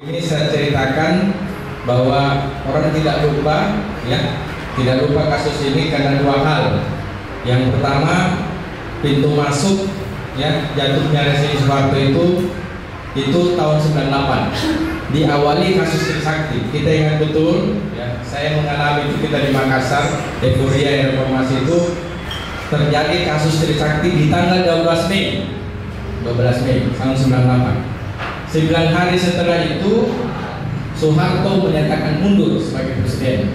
Ini saya ceritakan bahwa orang tidak lupa, ya, tidak lupa kasus ini karena dua hal. Yang pertama, pintu masuk, ya, jatuhnya Resi Soeharto itu tahun 98. Diawali kasus Trisakti. Kita ingat betul, ya, saya mengalami itu, kita di Makassar, euforia reformasi itu terjadi kasus Trisakti di tanggal 12 Mei tahun 98. 9 hari setelah itu Soeharto menyatakan mundur sebagai presiden.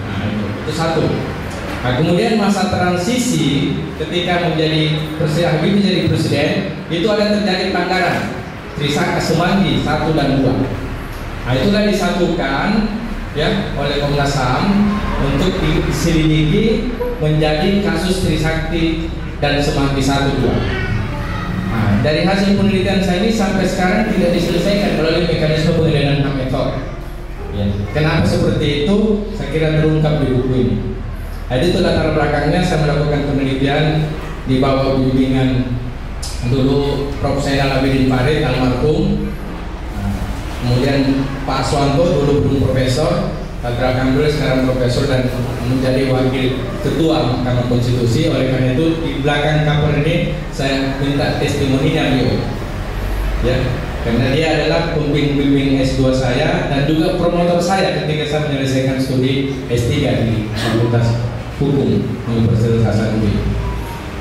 Nah, itu satu. Nah, kemudian masa transisi ketika menjadi presiden itu ada terjadi pelanggaran Trisakti Semanggi 1 dan 2. Nah, itulah disatukan, ya, oleh Komnas HAM untuk diselidiki menjadi kasus Trisakti dan Semanggi 1 2. Nah, dari hasil penelitian saya ini sampai sekarang tidak diselesaikan melalui mekanisme pengadilan HAM ad hoc. Ya. Kenapa seperti itu? Saya kira terungkap di buku ini. Jadi itu latar belakangnya saya melakukan penelitian di bawah bimbingan dulu Prof. Zainal Abidin Farid almarhum. Kemudian Pak Suwanto dulu belum profesor, alhamdulillah sekarang profesor dan menjadi wakil ketua Mahkamah Konstitusi. Oleh karena itu di belakang cover ini saya minta testimoninya beliau, ya, karena dia adalah pembimbing S2 saya dan juga promotor saya ketika saya menyelesaikan studi S3 di Fakultas Hukum Universitas Hasanuddin.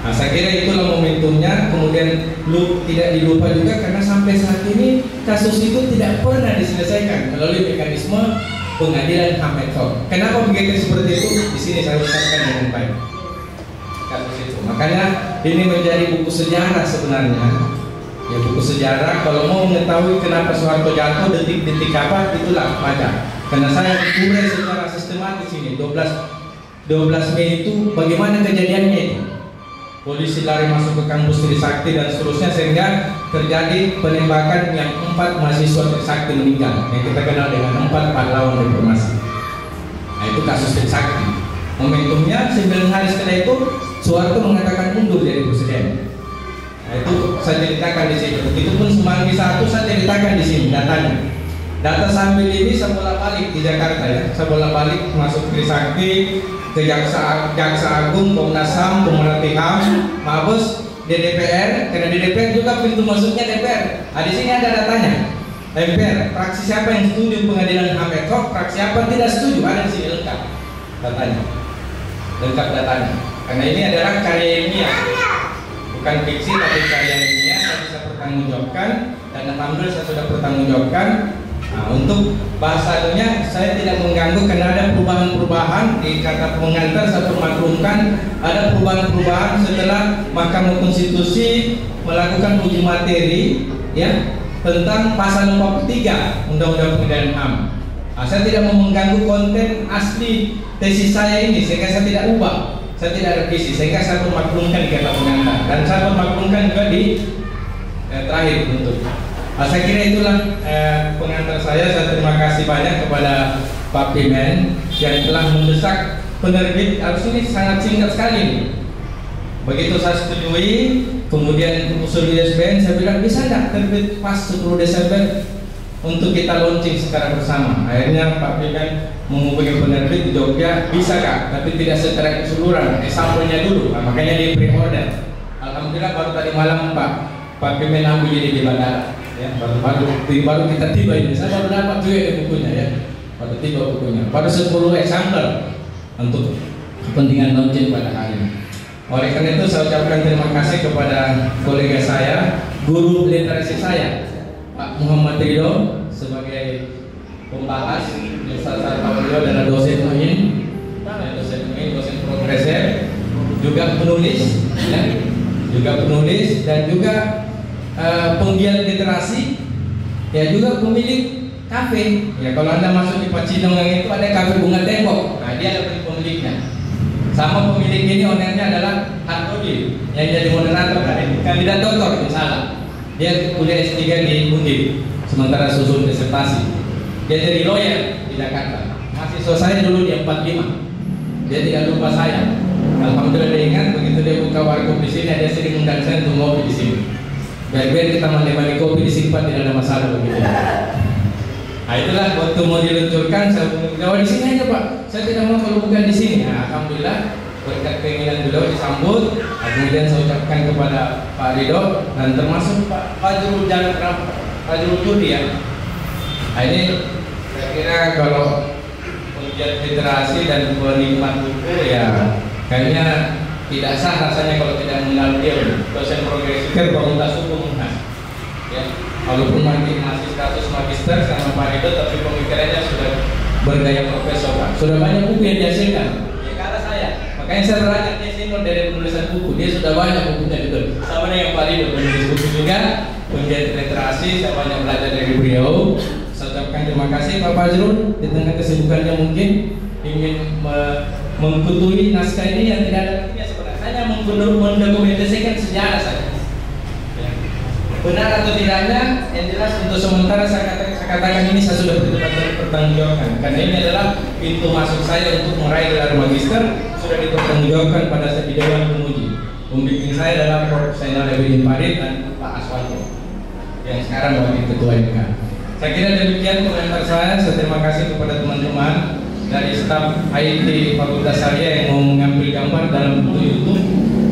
Nah, saya kira itulah momentumnya. Kemudian tidak dilupa juga karena sampai saat ini kasus itu tidak pernah diselesaikan melalui mekanisme pengadilan HAM ad hoc. Kenapa begitu seperti itu? Di sini saya ucapkan dengan baik kasus itu. Makanya ini menjadi buku sejarah sebenarnya. Ya, buku sejarah. Kalau mau mengetahui kenapa Soeharto jatuh, detik-detik apa, itulah baca. Karena saya urai secara sistematis ini 12 Mei itu bagaimana kejadiannya itu. Polisi lari masuk ke kampus Trisakti dan seterusnya sehingga terjadi penembakan yang 4 mahasiswa Trisakti meninggal yang kita kenal dengan 4 pahlawan reformasi. Nah, itu kasus Trisakti. Momentumnya 9 hari setelah itu Soeharto mengatakan mundur jadi presiden. Nah, itu saya ceritakan di sini. Begitupun Semanggi 1 saya ceritakan di sini datanya. Data sambil ini saya bolak-balik di Jakarta, ya. Saya bolak-balik masuk Trisakti, ke Jaksa Agung, Komnas HAM, Pemerhati HAM, Mabes, di DPR. Karena di DPR juga pintu masuknya DPR. Nah, di sini ada datanya. DPR, fraksi siapa yang setuju pengadilan HAM ad hoc, fraksi apa tidak setuju, ada di sini lengkap datanya. Lengkap datanya. Karena ini adalah karya ilmiah, bukan fiksi tapi karya ilmiah. Saya bisa pertanggungjawabkan dan alhamdulillah saya sudah pertanggungjawabkan. Nah, untuk bahasanya saya tidak mengganggu karena ada perubahan-perubahan di kata pengantar. Saya permaklumkan ada perubahan-perubahan setelah Mahkamah Konstitusi melakukan uji materi, ya, tentang pasal 43 Undang-Undang Pengadilan HAM. Nah, saya tidak mau mengganggu konten asli tesis saya ini sehingga saya tidak ubah, saya tidak revisi, sehingga saya permaklumkan di kata pengantar dan saya permaklumkan juga di terakhir untuk. Nah, saya kira itulah pengantar saya. Saya terima kasih banyak kepada Pak Pimen yang telah mendesak penerbit. Harus ini sangat singkat sekali nih. Begitu saya setujui, kemudian usul ISBN, saya bilang bisa nggak terbit pas 10 Desember untuk kita launching secara bersama. Akhirnya Pak Pimen menghubungi penerbit di Jogja, bisa kak, tapi tidak secara keseluruhan, sampelnya dulu. Nah, makanya di pre-order. Alhamdulillah baru tadi malam Pak Pimen ambil ini di bandara. Ya, baru kita tiba ini. Saya baru dapat juga di bukunya, ya. Baru tiba bukunya. Baru 10 eksemplar untuk kepentingan launching pada hari ini. Oleh karena itu saya ucapkan terima kasih kepada kolega saya, guru literasi saya, Pak Muhammad Ridho, sebagai pembahas. Salah satu beliau adalah dosen UIN, dosen progresif, juga penulis, ya, dan juga penggiat literasi, ya, juga pemilik kafe. Ya, kalau Anda masuk di Pacidong yang itu ada kafe bunga tembok. Nah, dia adalah pemiliknya. Sama pemilik ini ownernya adalah Hartodi yang jadi moderator tadi, kandidat doktor salah. Dia kuliah S3 di Undip, sementara susun disertasi. Dia jadi lawyer di Jakarta. Mahasiswa saya dulu di 45. Dia tidak lupa saya. Alhamdulillah dia ingat, begitu dia buka warkop di sini, dia sering undang saya untuk ngopi di sini. Biar kita menemani kopi disimpan, tidak ada masalah begitu. Nah itulah waktu mau diluncurkan saya bilang, di sini aja Pak, saya tidak mau kalau bukan di sini. Nah, alhamdulillah berkat keinginan beliau disambut. Kemudian saya ucapkan kepada Pak Ridho dan termasuk Pak Fajrul Judi ya. Nah ini saya kira kalau penggiat literasi dan penikmat buku ya kayaknya tidak sah rasanya kalau tidak mengenal dia, dosen progresif Fakultas Hukum Unhas. Ya, walaupun masih status magister sama Pak Ridho, tapi pemikirannya sudah bergaya profesor Pak. Sudah banyak buku yang dihasilkan. Ya karena saya, makanya saya berangkat dia senior dari penulisan buku. Dia sudah banyak bukunya gitu. Sama dengan Pak Ridho menulis buku juga, penggiat literasi. Saya banyak belajar dari beliau. Saya ucapkan terima kasih Pak Fajrul di tengah kesibukannya mungkin ingin mengkutui naskah ini yang tidak ada artinya sebenarnya. Hanya mendokumentasikan sejarah saja. Benar atau tidaknya, yang jelas untuk sementara saya katakan ini saya sudah bertanggungjawabkan karena ini adalah pintu masuk saya untuk meraih gelar magister, sudah dipertanggungjawabkan pada saat di Dewan Penguji. Pembimbing saya adalah Prof. Zainal Abidin Farid dan Pak Aswanto yang sekarang wakil ketua MK. Saya kira demikian komentar saya. Saya terima kasih kepada teman-teman dari staf IT Fakultas Syariah yang mau mengambil gambar dalam bentuk YouTube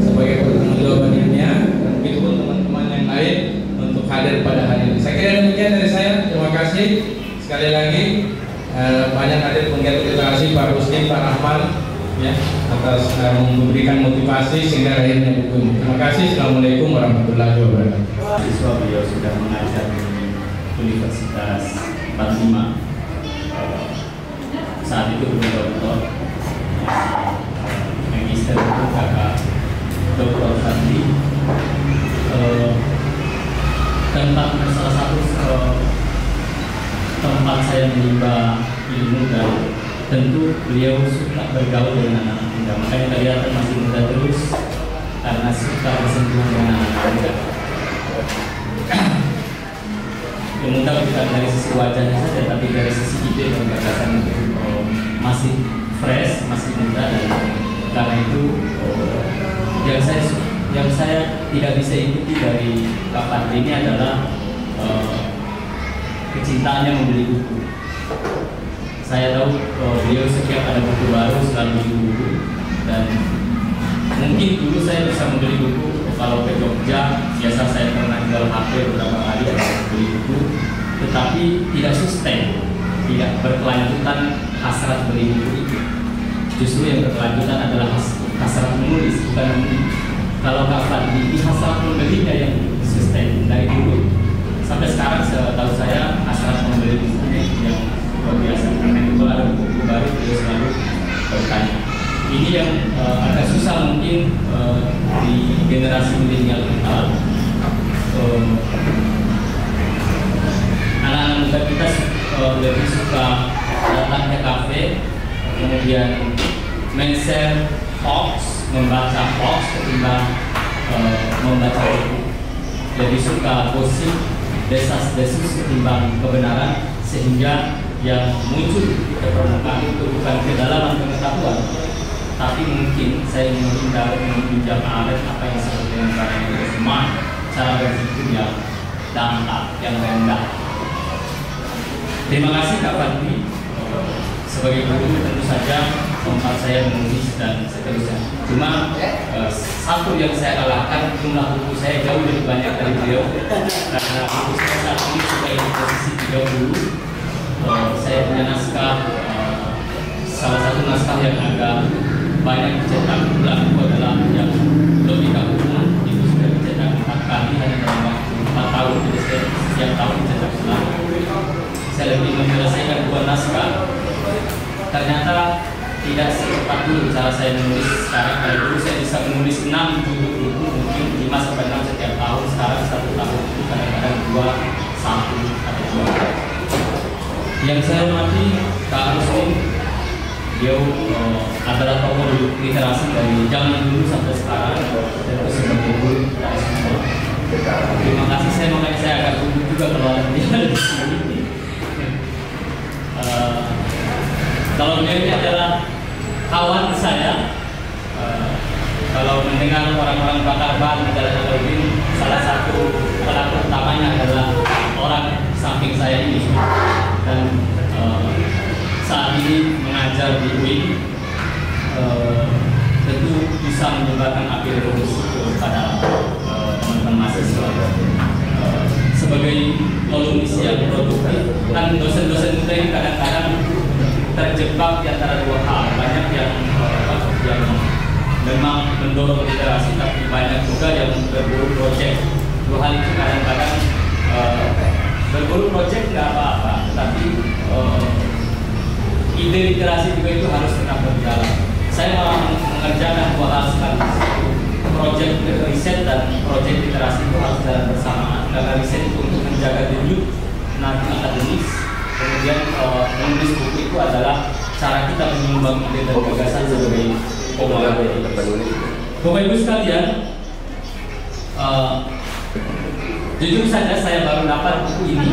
sebagai pertanggungjawaban ilmiah, dan begitu pun teman-teman yang lain untuk hadir pada hari ini. Saya kira demikian dari saya. Terima kasih sekali lagi banyak hadir penggiat literasi Pak Rusdi, Pak Rahman ya atas memberikan motivasi sehingga akhirnya buku ini. Terima kasih. Assalamualaikum warahmatullahi wabarakatuh. Siswa beliau sudah mengajar di Universitas 45. Saat itu belum doktor, magister itu kakak Dr. Fadli. Salah satu tempat saya menimba ilmu, dan tentu beliau suka bergaul dengan anak muda. Makanya kelihatan masih muda terus karena suka bersentuhan dengan anak muda. Muda bukan dari sisi wajahnya saja, tapi dari sisi ide dan gagasan itu masih fresh, masih muda, dan karena itu yang saya tidak bisa ikuti dari Pak Fadli ini adalah kecintaannya membeli buku. Saya tahu beliau setiap ada buku baru selalu beli buku, dan mungkin dulu saya bisa membeli buku. Kalau ke Jogja, biasa saya pernah jual HP beberapa kali atau beli buku, tetapi tidak sustain, tidak berkelanjutan hasrat beli buku itu. Justru yang berkelanjutan adalah hasrat menulis, bukan membeli. Kalau Kak Fadli, hasrat membelinya yang sustain dari dulu sampai sekarang. Setahu saya hasrat membeli bukunya yang luar biasa. Karena itu kalau ada buku baru, dia selalu bertanya. Ini yang agak susah mungkin di generasi milenial kita. Anak-anak muda kita lebih suka datang ke kafe, kemudian men-share hoax, membaca hoax ketimbang membaca buku. Lebih suka gosip, desas-desus ketimbang kebenaran, sehingga yang muncul di permukaan itu bukan kedalaman pengetahuan, tapi mungkin saya ingin meminjam arif apa yang disebut dengan cara yang smart, cara berpikir yang dangkal, yang rendah. Terima kasih Kak Fadli. Sebagai guru tentu saja tempat saya menulis dan seterusnya. Cuma satu yang saya kalahkan, jumlah buku saya jauh lebih banyak dari beliau, karena buku saya saat ini sudah di posisi 30. Saya punya naskah, salah satu naskah yang agak banyak dicetak ulang itu adalah yang logika hukum. Itu sudah dicetak 4 kali hanya dalam waktu 4 tahun. Jadi saya setiap tahun dicetak ulang. Saya lebih menyelesaikan 2 naskah. Ternyata tidak secepat dulu cara saya menulis sekarang. Kalau dulu saya bisa menulis 6 judul buku mungkin 5-6 setiap tahun. Sekarang 1 tahun itu kadang-kadang 2, 1 atau 2. Yang saya hormati Kak Rusdi, beliau adalah tokoh literasi dari zaman dulu sampai sekarang, dan sebagai guru kita semua. Terima kasih. Makanya saya agak gugup juga kalau ada dia di sini. Kalau beliau ini adalah kawan saya. Kalau mendengar orang-orang bakar ban di Jalan Alauddin, salah satu pelaku utamanya adalah orang samping saya ini. dan saat ini mengajar di UIN, tentu bisa menyumbangkan api revolusi kepada teman-teman mahasiswa. Sebagai alumni yang produktif, kan dosen-dosen kita ini kadang-kadang terjebak di antara dua hal. Banyak yang memang mendorong literasi, tapi banyak juga yang berburu proyek. Dua hal itu kadang-kadang berburu proyek nggak apa-apa, tetapi ide literasi juga itu harus tetap berjalan. Saya malah mengerjakan dua hal sekaligus. Proyek riset dan proyek literasi itu harus jalan bersamaan, karena riset itu untuk menjaga denyut nadi akademis, kemudian menulis buku itu adalah cara kita menyumbang ide dan gagasan sebagai pemulai. Bapak Ibu sekalian, jujur saja saya baru dapat buku ini,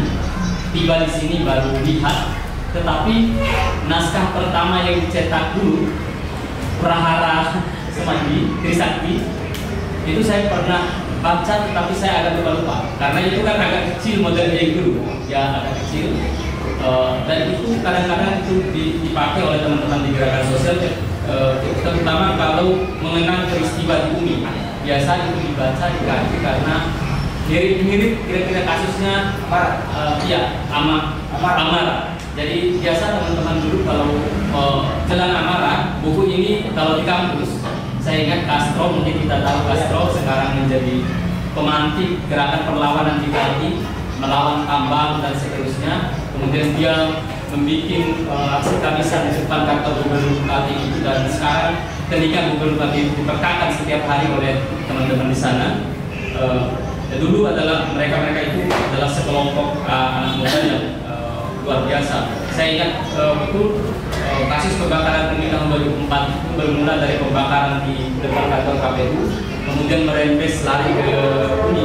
tiba di sini baru lihat, tetapi naskah pertama yang dicetak dulu, Prahara Semanggi, Trisakti, itu saya pernah baca, tetapi saya agak lupa karena itu kan agak kecil modelnya yang dulu, ya agak kecil, dan itu kadang-kadang itu dipakai oleh teman-teman di gerakan sosial, terutama kalau mengenang peristiwa di UMI. Biasa itu dibaca, dikaji karena mirip-mirip kira-kira kasusnya Amara. Jadi biasa teman-teman dulu kalau Jalan Amara, buku ini kalau di kampus, saya ingat Castro, mungkin kita tahu Castro sekarang menjadi pemantik gerakan perlawanan di Galati, melawan tambang dan seterusnya. Kemudian dia membuat aksi kamisan di depan kantor gubernur Bupati itu, dan sekarang ketika gubernur Bupati diperkakan setiap hari oleh teman-teman di sana. Dulu adalah mereka itu adalah sekelompok anak muda yang luar biasa. Saya ingat betul kasus pembakaran UMI tahun 2004 itu bermula dari pembakaran di depan kantor KPU, kemudian merembes lari ke UMI,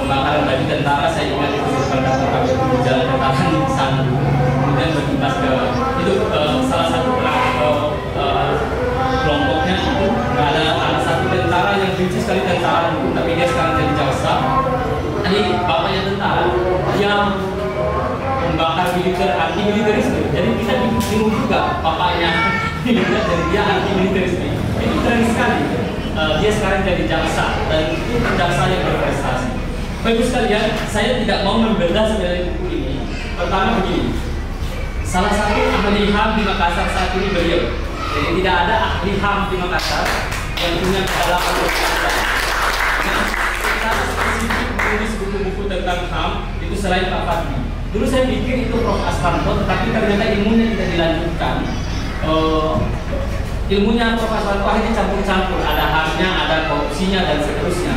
pembakaran baju tentara. Saya ingat itu di depan kantor KPU di jalan tentara di sana, kemudian berkipas ke itu salah satu kelompoknya itu ada satu tentara yang benci sekali tentara itu, tapi dia sekarang jadi jaksa. Tadi bapaknya tentara, dia membakar militer, anti militerisme. Jadi kita bingung juga bapaknya militer, jadi dia anti militerisme. Itu keren sekali. Dia sekarang jadi jaksa, dan itu jaksa yang berprestasi. Bapak Ibu sekalian, saya tidak mau membedah sebenarnya buku ini. Pertama begini, salah satu ahli HAM di Makassar saat ini beliau. Jadi tidak ada ahli HAM di Makassar yang punya kedalaman berpengalaman. Secara spesifik menulis buku-buku tentang HAM itu selain Pak Fadli. Dulu saya pikir itu Prof. Asfanto, tetapi ternyata ilmunya tidak dilanjutkan. Ilmunya Prof. Asfanto akhirnya campur-campur, ada HAM-nya, ada korupsinya, dan seterusnya.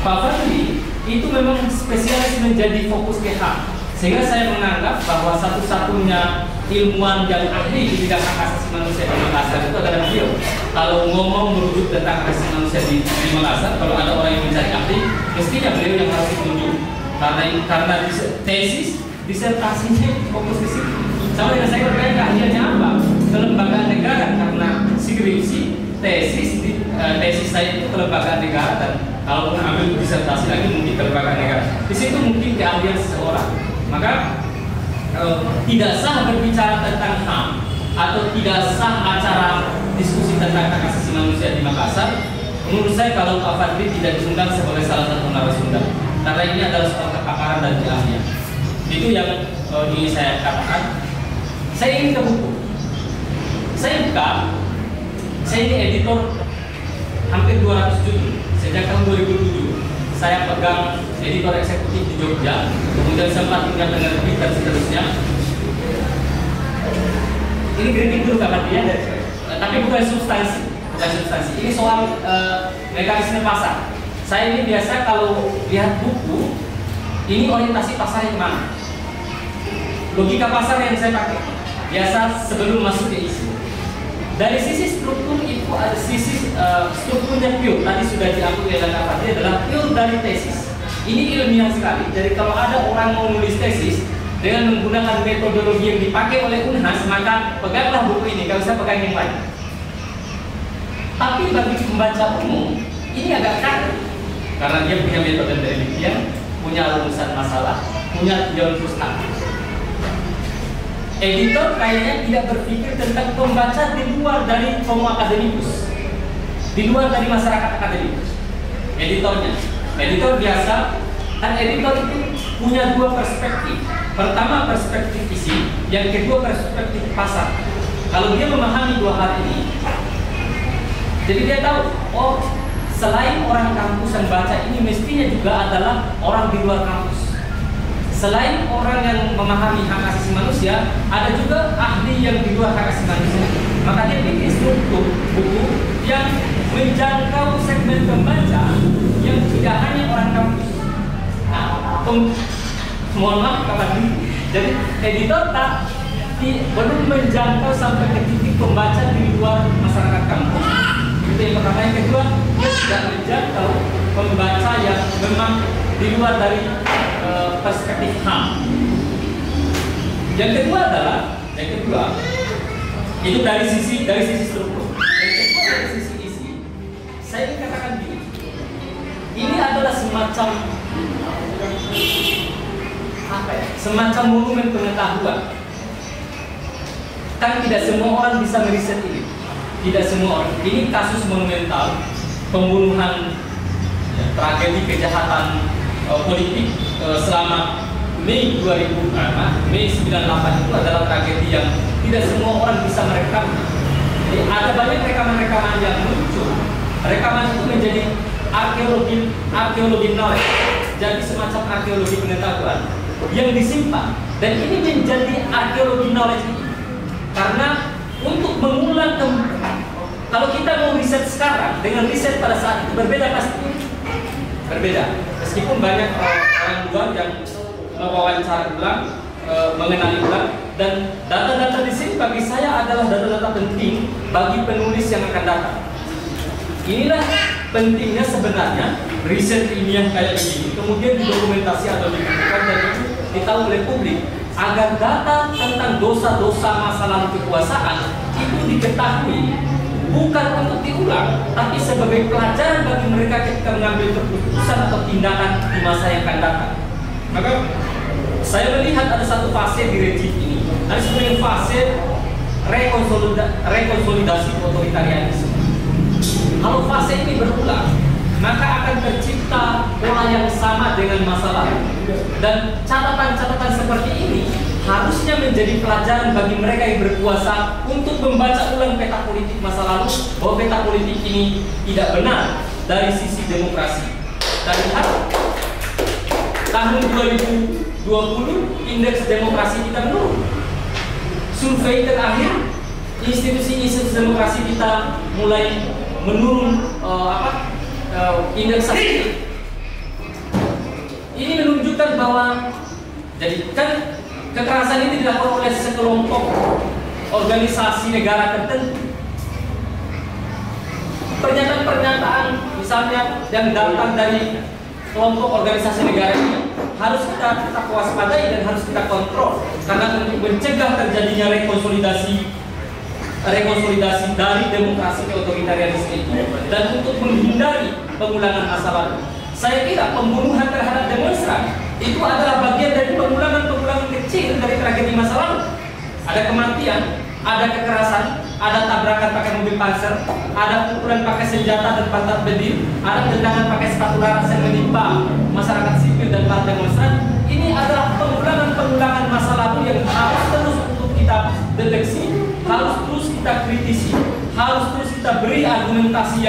Pak Fadli itu memang spesialis menjadi fokus ke HAM, sehingga saya menganggap bahwa satu-satunya ilmuwan yang ahli di bidang hak asasi manusia di Makassar itu adalah beliau. Kalau ngomong merujuk tentang hak asasi manusia di Makassar, kalau ada orang yang mencari ahli, mestinya beliau yang harus ditunjuk. Karena tesis disertasinya fokus ke situ. Sama dengan saya bertanya keahliannya apa? Kelembagaan negara, karena skripsi tesis saya itu kelembagaan negara, dan kalaupun ambil disertasi lagi mungkin kelembagaan negara. Di situ mungkin keahlian seseorang. Maka tidak sah berbicara tentang HAM atau tidak sah acara diskusi tentang hak asasi manusia di Makassar. Menurut saya kalau Pak Fadli tidak diundang sebagai salah satu narasumber, karena ini adalah soal kepakaran dan keahlian. Itu yang ingin saya katakan. Saya ingin ke buku. Saya buka. Saya ini editor hampir 200 judul sejak tahun 2007. Saya pegang editor eksekutif di Jogja, kemudian sempat tinggal dengan Lebih dan seterusnya. Ini kritik dulu kapan dia, tapi bukan substansi. Ini soal mekanisme pasar. Saya ini biasa kalau lihat buku, ini orientasi pasarnya kemana? Logika pasar yang saya pakai biasa sebelum masuk ke isu. Dari sisi struktur itu ada sisi strukturnya pure. Tadi sudah diakui oleh Kak Fadli adalah pure dari tesis. Ini ilmiah sekali. Jadi kalau ada orang mau nulis tesis dengan menggunakan metodologi yang dipakai oleh Unhas, maka peganglah buku ini. Kalau saya pegang yang lain. Tapi bagi pembaca umum ini agak kaget karena dia punya metode penelitian, punya rumusan masalah, punya tujuan frustasi. editor kayaknya tidak berpikir tentang pembaca di luar dari homo akademikus, di luar dari masyarakat akademikus. Editor biasa, kan editor itu punya dua perspektif. Pertama perspektif isi, yang kedua perspektif pasar. Kalau dia memahami dua hal ini, jadi dia tahu, oh selain orang kampus yang baca ini mestinya juga adalah orang di luar kampus. Selain orang yang memahami hak asasi manusia, ada juga ahli yang di luar hak asasi manusia. Maka dia bikin struktur buku yang menjangkau segmen pembaca yang tidak hanya orang kampus. Nah, mohon maaf kawan, jadi editor belum menjangkau sampai ke titik pembaca di luar masyarakat kampus. Itu yang pertama. Yang kedua, dia tidak menjangkau pembaca yang memang di luar dari perspektif HAM. Yang kedua itu dari sisi struktur. Yang kedua dari sisi isi, saya ingin katakan gini, ini adalah semacam semacam monumen pengetahuan. Kan tidak semua orang bisa meriset ini. Tidak semua orang. Ini kasus monumental pembunuhan, tragedi kejahatan politik selama Mei 98 itu adalah tragedi yang tidak semua orang bisa merekam. Jadi ada banyak rekaman-rekaman yang muncul. Rekaman itu menjadi arkeologi knowledge, jadi semacam arkeologi pengetahuan yang disimpan. Dan ini menjadi arkeologi knowledge ini karena untuk mengulang kalau kita mau riset sekarang dengan riset pada saat itu berbeda, pasti berbeda. Meskipun banyak orang luar yang mewawancara ulang, mengenali ulang, dan data-data di sini bagi saya adalah data-data penting bagi penulis yang akan datang. Inilah pentingnya sebenarnya riset ilmiah kayak begini, kemudian didokumentasi atau dibukukan dan itu ditahu oleh publik agar data tentang dosa-dosa masa lalu kekuasaan itu diketahui, bukan untuk diulang, tapi sebagai pelajaran bagi mereka ketika mengambil keputusan atau tindakan di masa yang akan datang. Maka saya melihat ada satu fase di rejim ini, ada sebenarnya fase rekonsolidasi otoritarianisme. Kalau fase ini berulang, maka akan tercipta pola yang sama dengan masa lalu. Dan catatan-catatan seperti ini harusnya menjadi pelajaran bagi mereka yang berkuasa untuk membaca ulang peta politik masa lalu, bahwa peta politik ini tidak benar dari sisi demokrasi. Dan lihat tahun 2020 indeks demokrasi kita menurun. Survei terakhir institusi-institusi demokrasi kita mulai menurun indeks ini menunjukkan bahwa jadi kan kekerasan ini dilakukan oleh sekelompok organisasi negara tertentu. Pernyataan-pernyataan misalnya yang datang dari kelompok organisasi negara ini harus kita waspadai dan harus kita kontrol, karena untuk mencegah terjadinya rekonsolidasi dari demokrasi ke otoritarianisme itu dan untuk menghindari pengulangan masa lalu. Saya kira pembunuhan terhadap demonstran itu adalah bagian dari pengulangan kecil dari tragedi masa lalu. Ada kematian, ada kekerasan, ada tabrakan pakai mobil panser, ada pukulan pakai senjata dan pantat bedil, ada tendangan pakai sepatu laras yang menimpa masyarakat sipil dan para demonstran. Ini adalah pengulangan masa lalu yang harus terus untuk kita deteksi, harus terus kita kritisi, harus terus kita beri argumentasi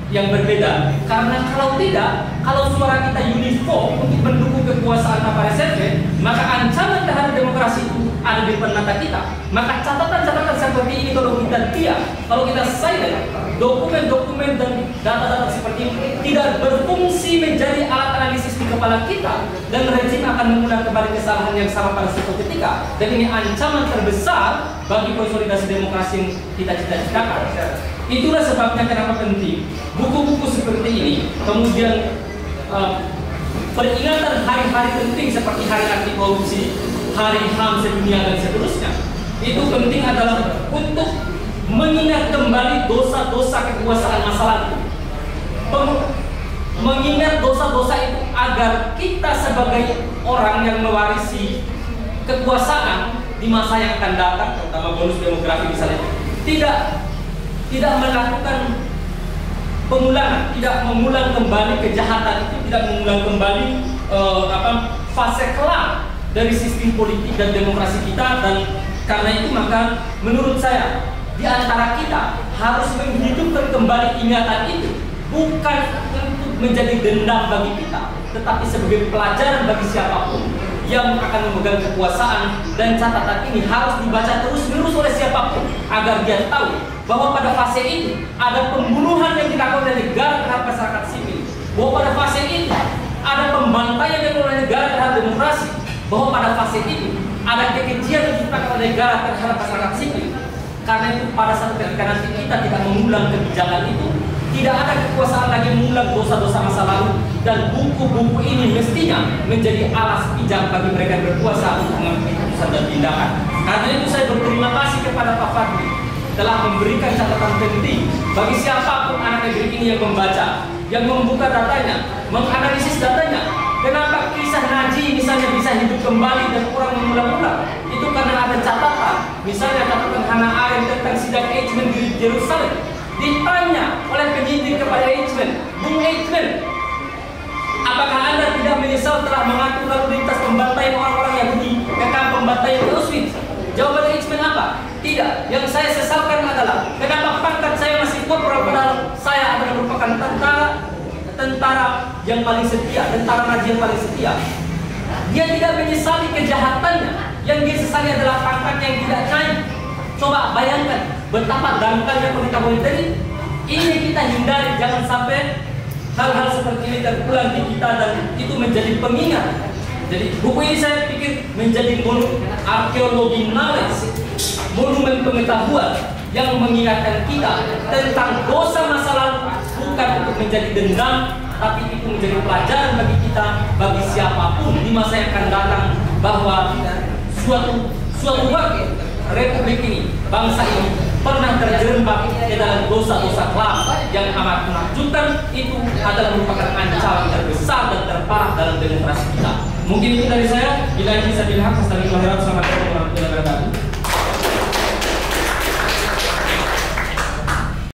yang berbeda. Karena kalau tidak, kalau suara kita uniform untuk mendukung kekuasaan apa reserve, maka ancaman terhadap demokrasi itu ada di depan mata kita. Maka catatan-catatan seperti ini kalau kita diam, kalau kita silent, dokumen-dokumen dan data-data seperti ini tidak berfungsi menjadi alat analisis di kepala kita, dan rejim akan mengulang kembali kesalahan yang sama pada suatu ketika. Dan ini ancaman terbesar bagi konsolidasi demokrasi yang kita cita-citakan. Itulah sebabnya kenapa penting buku-buku seperti ini, kemudian peringatan hari-hari penting seperti hari anti korupsi, hari HAM sedunia dan seterusnya. Itu penting adalah untuk mengingat kembali dosa-dosa kekuasaan masa lalu. Mengingat dosa-dosa itu agar kita sebagai orang yang mewarisi kekuasaan di masa yang akan datang, terutama bonus demografi misalnya, tidak melakukan pengulangan, tidak mengulang kembali kejahatan itu, tidak mengulang kembali fase kelam dari sistem politik dan demokrasi kita. Dan karena itu maka menurut saya di antara kita harus menghidupkan kembali ingatan itu, bukan untuk menjadi dendam bagi kita, tetapi sebagai pelajaran bagi siapapun yang akan memegang kekuasaan. Dan catatan ini harus dibaca terus-menerus oleh siapapun agar dia tahu bahwa pada fase itu ada pembunuhan yang dilakukan oleh negara terhadap masyarakat sipil, bahwa pada fase itu ada pembantaian yang dilakukan oleh negara terhadap demokrasi, bahwa pada fase itu ada kekejian yang diciptakan oleh negara terhadap masyarakat sipil. Karena itu pada saat ketika nanti kita tidak mengulang kebijakan itu, tidak ada kekuasaan lagi mengulang dosa-dosa masa lalu, dan buku-buku ini mestinya menjadi alas pijak bagi mereka yang berkuasa untuk mengambil keputusan dan tindakan. Karena itu saya berterima kasih kepada Pak Fadli telah memberikan catatan penting bagi siapapun anak negeri ini yang membaca, yang membuka datanya, menganalisis datanya. Kenapa kisah Naji misalnya bisa hidup kembali dan orang mengulang-ulang? Itu karena ada catatan. Misalnya catatan Hannah Arendt tentang sidang Eichmann di Yerusalem. Ditanya oleh penyidik kepada Eichmann, Bung Eichmann, apakah Anda tidak menyesal telah mengatur lalu lintas pembantaian orang-orang Yahudi ke kamp pembantaian Auschwitz? Jawaban Eichmann apa? Tidak. Yang saya sesalkan adalah kenapa pangkat saya masih korporal padahal saya adalah merupakan tentara yang paling setia, tentara Nazi yang paling setia. Dia tidak menyesali kejahatannya. Yang dia sesali adalah pangkat yang tidak naik. Coba bayangkan betapa dangkalnya pengetahuan tadi. Ini kita hindari, jangan sampai hal-hal seperti ini terulang di kita dan itu menjadi pengingat. Jadi buku ini saya pikir menjadi arkeologi knowledge, monumen pengetahuan yang mengingatkan kita tentang dosa masa lalu, bukan untuk menjadi dendam, tapi itu menjadi pelajaran bagi kita, bagi siapapun di masa yang akan datang, bahwa suatu waktu Republik ini, bangsa ini pernah terjerembab ke dalam dosa-dosa kelam yang amat menakjubkan. Itu adalah merupakan ancaman terbesar dan terparah dalam demokrasi kita. Mungkin itu dari saya. Bila bisa dilihat, selamat